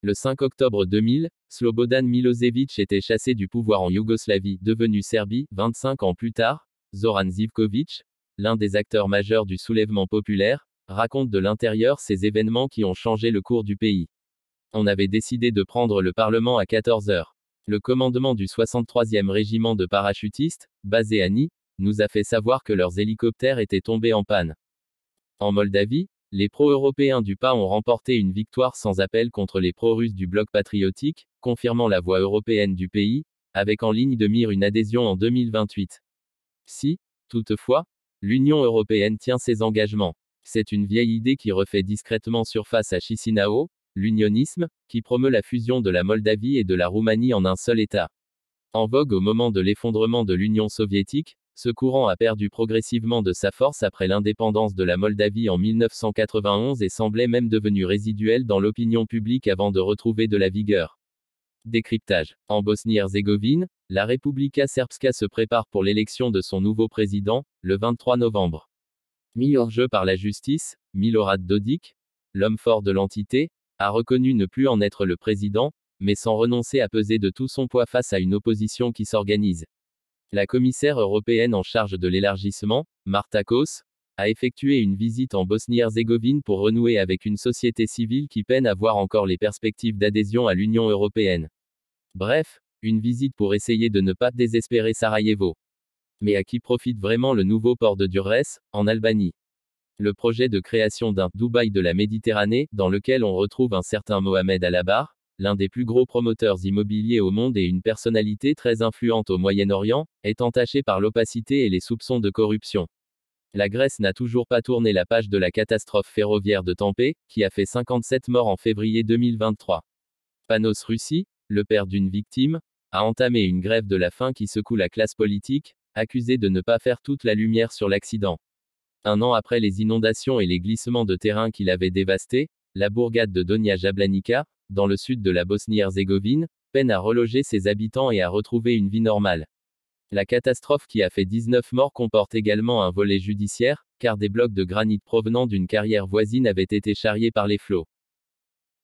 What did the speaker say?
Le 5 octobre 2000, Slobodan Milošević était chassé du pouvoir en Yougoslavie, devenu Serbie. 25 ans plus tard, Zoran Živković, l'un des acteurs majeurs du soulèvement populaire, raconte de l'intérieur ces événements qui ont changé le cours du pays. On avait décidé de prendre le Parlement à 14 heures. Le commandement du 63e régiment de parachutistes, basé à Ni, nous a fait savoir que leurs hélicoptères étaient tombés en panne. En Moldavie, les pro-européens du PA ont remporté une victoire sans appel contre les pro-russes du bloc patriotique, confirmant la voie européenne du pays, avec en ligne de mire une adhésion en 2028. Si, toutefois, l'Union européenne tient ses engagements. C'est une vieille idée qui refait discrètement surface à Chisinau, l'unionisme, qui promeut la fusion de la Moldavie et de la Roumanie en un seul État. En vogue au moment de l'effondrement de l'Union soviétique, ce courant a perdu progressivement de sa force après l'indépendance de la Moldavie en 1991 et semblait même devenu résiduel dans l'opinion publique avant de retrouver de la vigueur. Décryptage. En Bosnie-Herzégovine, la Republika Srpska se prépare pour l'élection de son nouveau président, le 23 novembre. Mis hors jeu par la justice, Milorad Dodik, l'homme fort de l'entité, a reconnu ne plus en être le président, mais sans renoncer à peser de tout son poids face à une opposition qui s'organise. La commissaire européenne en charge de l'élargissement, Marta Kos, a effectué une visite en Bosnie-Herzégovine pour renouer avec une société civile qui peine à voir encore les perspectives d'adhésion à l'Union européenne. Bref, une visite pour essayer de ne pas désespérer Sarajevo. Mais à qui profite vraiment le nouveau port de Durrës, en Albanie? Le projet de création d'un Dubaï de la Méditerranée, dans lequel on retrouve un certain Mohamed Al-Abar, l'un des plus gros promoteurs immobiliers au monde et une personnalité très influente au Moyen-Orient, est entaché par l'opacité et les soupçons de corruption. La Grèce n'a toujours pas tourné la page de la catastrophe ferroviaire de Tampé, qui a fait 57 morts en février 2023. Panos Russi, le père d'une victime, a entamé une grève de la faim qui secoue la classe politique, accusé de ne pas faire toute la lumière sur l'accident. Un an après les inondations et les glissements de terrain qui l'avaient dévasté, la bourgade de Donja Jablanica, dans le sud de la Bosnie-Herzégovine, peine à reloger ses habitants et à retrouver une vie normale. La catastrophe qui a fait 19 morts comporte également un volet judiciaire, car des blocs de granit provenant d'une carrière voisine avaient été charriés par les flots.